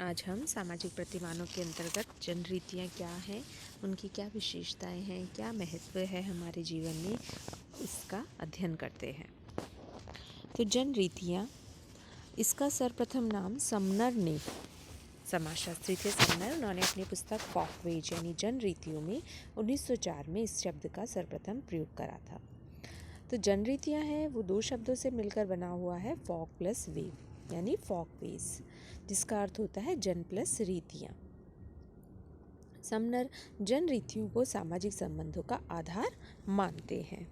आज हम सामाजिक प्रतिमानों के अंतर्गत जन रीतियाँ क्या हैं, उनकी क्या विशेषताएं हैं, क्या महत्व है हमारे जीवन में, इसका अध्ययन करते हैं। तो जन रीतियाँ, इसका सर्वप्रथम नाम समनर ने, समाजशास्त्री थे समनर, उन्होंने अपनी पुस्तक फॉकवेज यानी जन रीतियों में 1904 में इस शब्द का सर्वप्रथम प्रयोग करा था। तो जन रीतियाँ हैं वो दो शब्दों से मिलकर बना हुआ है, फॉक प्लस वेव यानी फॉकवेज, जिसका अर्थ होता है जन प्लस रीतियाँ। समनर जन रीतियों को सामाजिक संबंधों का आधार मानते हैं।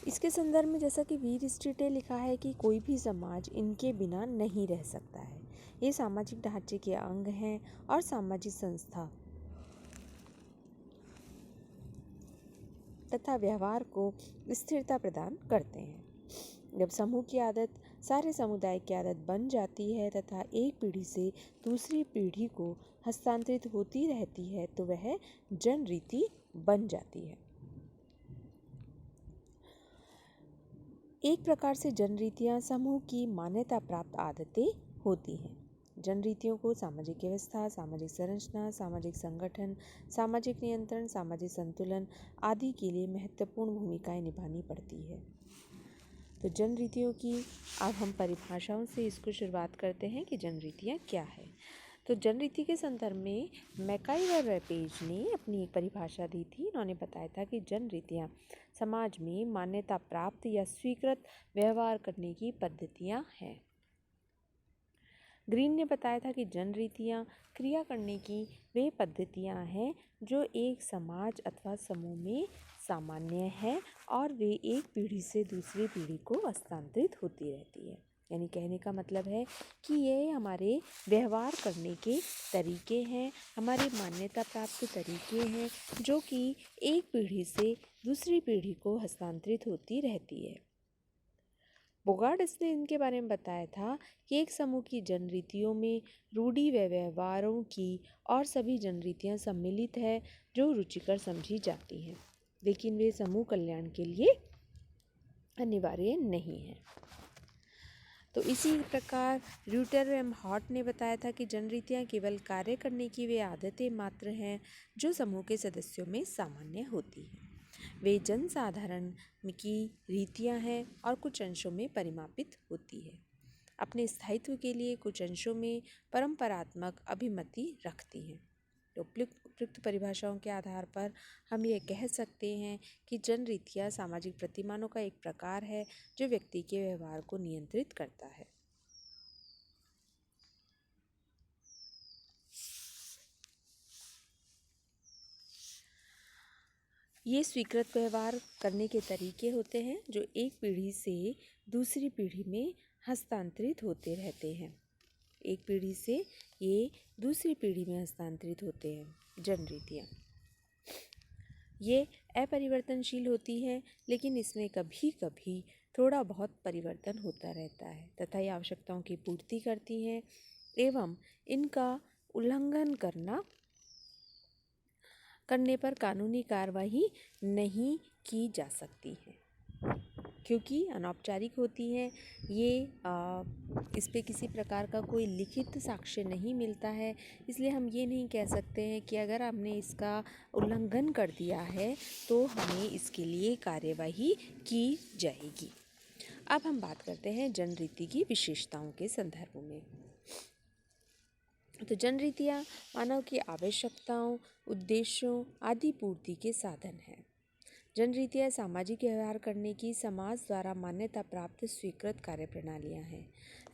इसके संदर्भ में जैसा कि वीर स्ट्रीट ने लिखा है कि कोई भी समाज इनके बिना नहीं रह सकता है। ये सामाजिक ढांचे के अंग हैं और सामाजिक संस्था तथा व्यवहार को स्थिरता प्रदान करते हैं। जब समूह की आदत सारे समुदाय की आदत बन जाती है तथा एक पीढ़ी से दूसरी पीढ़ी को हस्तांतरित होती रहती है तो वह जन रीति बन जाती है। एक प्रकार से जन रीतियाँ समूह की मान्यता प्राप्त आदतें होती हैं। जन रीतियों को सामाजिक व्यवस्था, सामाजिक संरचना, सामाजिक संगठन, सामाजिक नियंत्रण, सामाजिक संतुलन आदि के लिए महत्वपूर्ण भूमिकाएं निभानी पड़ती है। तो जन रीतियों की अब हम परिभाषाओं से इसको शुरुआत करते हैं कि जन रीतियाँ क्या है। तो जन रीति के संदर्भ में मैकाई व रैपेज ने अपनी एक परिभाषा दी थी। उन्होंने बताया था कि जन रीतियाँ समाज में मान्यता प्राप्त या स्वीकृत व्यवहार करने की पद्धतियाँ हैं। ग्रीन ने बताया था कि जन रीतियाँ क्रिया करने की वे पद्धतियाँ हैं जो एक समाज अथवा समूह में सामान्य है और वे एक पीढ़ी से दूसरी पीढ़ी को हस्तांतरित होती रहती है। यानी कहने का मतलब है कि ये हमारे व्यवहार करने के तरीके हैं, हमारे मान्यता प्राप्त तरीके हैं जो कि एक पीढ़ी से दूसरी पीढ़ी को हस्तांतरित होती रहती है। बोगार्ड्स ने इनके बारे में बताया था कि एक समूह की जन रीतियों में रूढ़ि व व्यवहारों की और सभी जन रीतियाँ सम्मिलित है जो रुचिकर समझी जाती हैं, लेकिन वे समूह कल्याण के लिए अनिवार्य नहीं है। तो इसी प्रकार र्यूटर एम हॉट ने बताया था कि जन रीतियाँ केवल कार्य करने की वे आदतें मात्र हैं जो समूह के सदस्यों में सामान्य होती हैं। वे जनसाधारण की रीतियाँ हैं और कुछ अंशों में परिमापित होती है। अपने स्थायित्व के लिए कुछ अंशों में परंपरात्मक अभिमति रखती हैं। तो उपयुक्त परिभाषाओं के आधार पर हम ये कह सकते हैं कि जन रीतियाँ सामाजिक प्रतिमानों का एक प्रकार है जो व्यक्ति के व्यवहार को नियंत्रित करता है। ये स्वीकृत व्यवहार करने के तरीके होते हैं जो एक पीढ़ी से दूसरी पीढ़ी में हस्तांतरित होते रहते हैं। एक पीढ़ी से ये दूसरी पीढ़ी में हस्तांतरित होते हैं। जन रीतियाँ ये अपरिवर्तनशील होती है, लेकिन इसमें कभी कभी थोड़ा बहुत परिवर्तन होता रहता है तथा ये आवश्यकताओं की पूर्ति करती हैं एवं इनका उल्लंघन करने पर कानूनी कार्रवाई नहीं की जा सकती है क्योंकि अनौपचारिक होती हैं। ये इस पे किसी प्रकार का कोई लिखित साक्ष्य नहीं मिलता है, इसलिए हम ये नहीं कह सकते हैं कि अगर हमने इसका उल्लंघन कर दिया है तो हमें इसके लिए कार्यवाही की जाएगी। अब हम बात करते हैं जन रीति की विशेषताओं के संदर्भ में। तो जन रीतियाँ मानव की आवश्यकताओं, उद्देश्यों आदि पूर्ति के साधन हैं। जन रीतियाँ सामाजिक व्यवहार करने की समाज द्वारा मान्यता प्राप्त स्वीकृत कार्यप्रणालियाँ हैं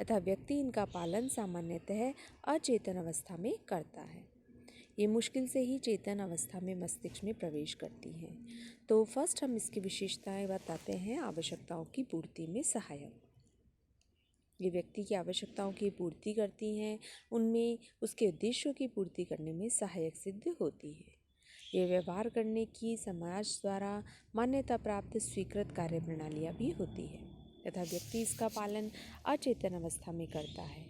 तथा व्यक्ति इनका पालन सामान्यतः अचेतन अवस्था में करता है। ये मुश्किल से ही चेतन अवस्था में मस्तिष्क में प्रवेश करती हैं। तो फर्स्ट हम इसकी विशेषताएं बताते हैं। आवश्यकताओं की पूर्ति में सहायक, ये व्यक्ति की आवश्यकताओं की पूर्ति करती हैं, उनमें उसके उद्देश्यों की पूर्ति करने में सहायक सिद्ध होती है। ये व्यवहार करने की समाज द्वारा मान्यता प्राप्त स्वीकृत कार्यप्रणालियाँ भी होती है तथा व्यक्ति इसका पालन अचेतन अवस्था में करता है।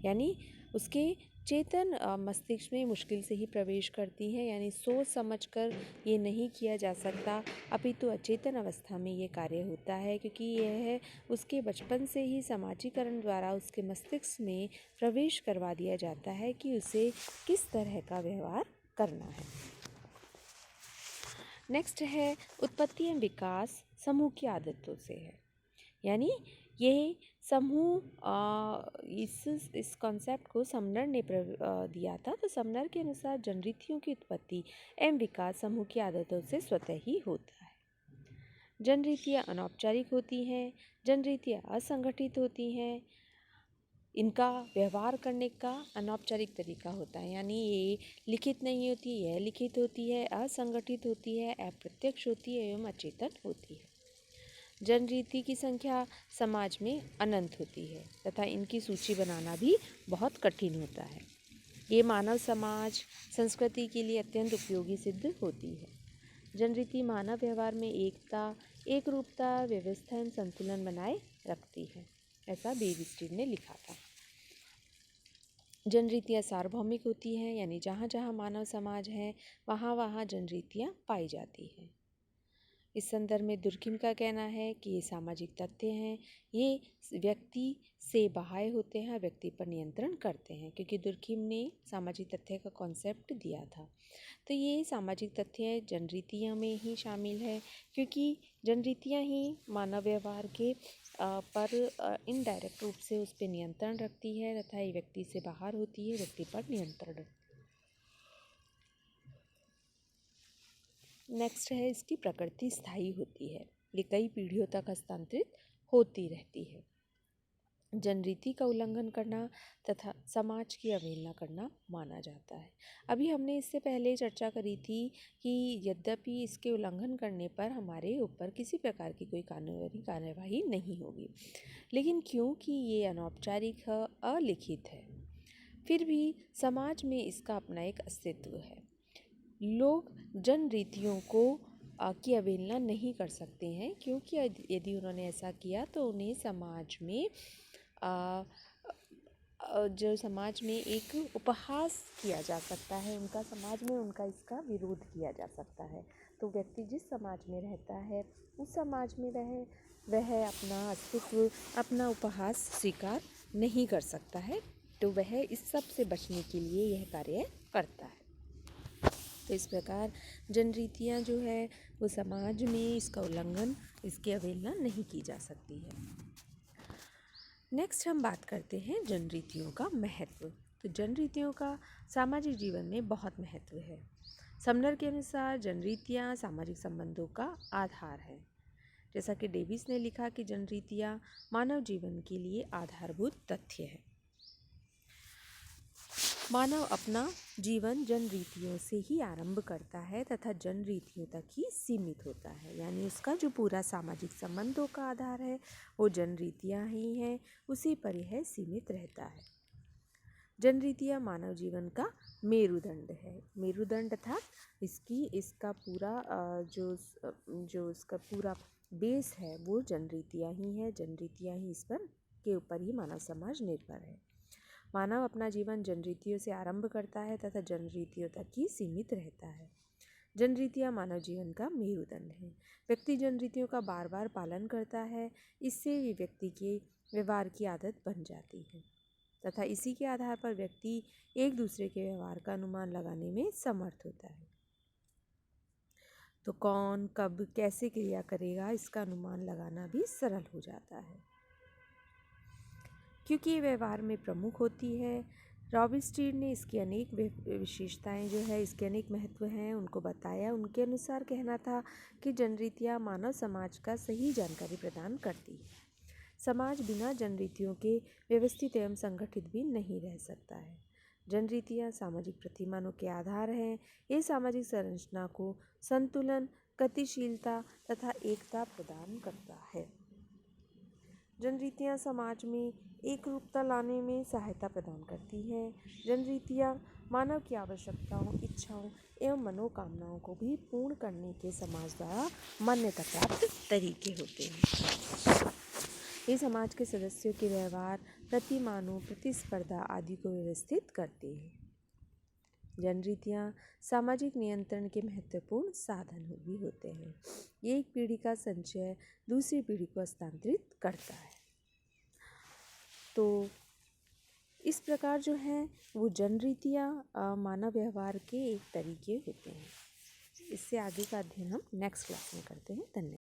यानी उसके चेतन मस्तिष्क में मुश्किल से ही प्रवेश करती हैं, यानी सोच समझकर ये नहीं किया जा सकता, अपितु अचेतन अवस्था में ये कार्य होता है, क्योंकि यह उसके बचपन से ही समाजीकरण द्वारा उसके मस्तिष्क में प्रवेश करवा दिया जाता है कि उसे किस तरह का व्यवहार करना है। नेक्स्ट है उत्पत्ति एवं विकास समूह की आदतों से है, यानी ये समूह इस कॉन्सेप्ट को समनर ने दिया था। तो समनर के अनुसार जनरीतियों की उत्पत्ति एवं विकास समूह की आदतों से स्वतः ही होता है। जनरीतियाँ अनौपचारिक होती हैं, जनरीतियाँ असंगठित होती हैं, इनका व्यवहार करने का अनौपचारिक तरीका होता है, यानी ये लिखित नहीं होती, यह लिखित होती है, असंगठित होती है, अप्रत्यक्ष होती है एवं अचेतन होती है। जनरीति की संख्या समाज में अनंत होती है तथा इनकी सूची बनाना भी बहुत कठिन होता है। ये मानव समाज संस्कृति के लिए अत्यंत उपयोगी सिद्ध होती है। जनरीति मानव व्यवहार में एकता, एकरूपता, व्यवस्था एवं संतुलन बनाए रखती है, ऐसा बेबिस्टीड ने लिखा था। जनरीतियाँ सार्वभौमिक होती हैं, यानी जहाँ जहाँ मानव समाज है वहाँ वहाँ जनरीतियाँ पाई जाती हैं। इस संदर्भ में दुर्किम का कहना है कि ये सामाजिक तथ्य हैं, ये व्यक्ति से बाह्य होते हैं, व्यक्ति पर नियंत्रण करते हैं, क्योंकि दुर्किम ने सामाजिक तथ्य का कॉन्सेप्ट दिया था। तो ये सामाजिक तथ्य जनरीतियाँ में ही शामिल है, क्योंकि जनरीतियाँ ही मानव व्यवहार के पर इनडायरेक्ट रूप से उस पर नियंत्रण रखती है तथा ये व्यक्ति से बाहर होती है, व्यक्ति पर नियंत्रण रखती है। नेक्स्ट है इसकी प्रकृति स्थायी होती है, ये कई पीढ़ियों तक हस्तांतरित होती रहती है। जनरीति का उल्लंघन करना तथा समाज की अवहेलना करना माना जाता है। अभी हमने इससे पहले चर्चा करी थी कि यद्यपि इसके उल्लंघन करने पर हमारे ऊपर किसी प्रकार की कोई कानूनी कार्यवाही नहीं होगी, लेकिन क्योंकि ये अनौपचारिक है, अलिखित है, फिर भी समाज में इसका अपना एक अस्तित्व है। लोग जनरीतियों को की अवहेलना नहीं कर सकते हैं, क्योंकि यदि उन्होंने ऐसा किया तो उन्हें समाज में जो समाज में एक उपहास किया जा सकता है, उनका समाज में उनका इसका विरोध किया जा सकता है। तो व्यक्ति जिस समाज में रहता है उस समाज में वह अपना अस्तित्व, अपना उपहास स्वीकार नहीं कर सकता है, तो वह इस सब से बचने के लिए यह कार्य करता है। तो इस प्रकार जनरीतियाँ जो है वो समाज में इसका उल्लंघन, इसकी अवहेलना नहीं की जा सकती है। नेक्स्ट हम बात करते हैं जनरीतियों का महत्व। तो जनरीतियों का सामाजिक जीवन में बहुत महत्व है। समनर के अनुसार जनरीतियाँ सामाजिक संबंधों का आधार है। जैसा कि डेविस ने लिखा कि जनरीतियाँ मानव जीवन के लिए आधारभूत तथ्य है। मानव अपना जीवन जनरीतियों से ही आरंभ करता है तथा जनरीतियों तक ही सीमित होता है, यानी उसका जो पूरा सामाजिक संबंधों का आधार है वो जनरीतियाँ ही हैं, उसी पर यह सीमित रहता है। जनरीतियाँ मानव जीवन का मेरुदंड है। मेरुदंड अर्थात इसका पूरा जो इसका पूरा बेस है वो जनरीतियाँ ही है। जनरीतियाँ ही इस पर के ऊपर ही मानव समाज निर्भर है। मानव अपना जीवन जनरीतियों से आरंभ करता है तथा जनरीतियों तक ही सीमित रहता है। जनरीतियाँ मानव जीवन का मेरुदंड है। व्यक्ति जनरीतियों का बार बार पालन करता है, इससे भी व्यक्ति के व्यवहार की आदत बन जाती है तथा इसी के आधार पर व्यक्ति एक दूसरे के व्यवहार का अनुमान लगाने में समर्थ होता है। तो कौन कब कैसे क्रिया करेगा इसका अनुमान लगाना भी सरल हो जाता है, क्योंकि ये व्यवहार में प्रमुख होती है। रॉबिस्टीड ने इसकी अनेक विशेषताएं जो है, इसके अनेक महत्व हैं, उनको बताया। उनके अनुसार कहना था कि जनरीतियाँ मानव समाज का सही जानकारी प्रदान करती है। समाज बिना जनरीतियों के व्यवस्थित एवं संगठित भी नहीं रह सकता है। जनरीतियाँ सामाजिक प्रतिमानों के आधार हैं। ये सामाजिक संरचना को संतुलन, गतिशीलता तथा एकता प्रदान करता है। जनरीतियाँ समाज में एक रूपता लाने में सहायता प्रदान करती हैं। जनरीतियाँ मानव की आवश्यकताओं, इच्छाओं एवं मनोकामनाओं को भी पूर्ण करने के समाज द्वारा मान्यता प्राप्त तरीके होते हैं। ये समाज के सदस्यों के व्यवहार, प्रतिमानों, प्रतिस्पर्धा आदि को व्यवस्थित करती हैं। जनरीतियाँ सामाजिक नियंत्रण के महत्वपूर्ण साधन भी होते हैं। ये एक पीढ़ी का संचय दूसरी पीढ़ी को हस्तांतरित करता है। तो इस प्रकार जो है वो जनरीतियाँ मानव व्यवहार के एक तरीके होते हैं। इससे आगे का अध्ययन हम नेक्स्ट क्लास में करते हैं। धन्यवाद।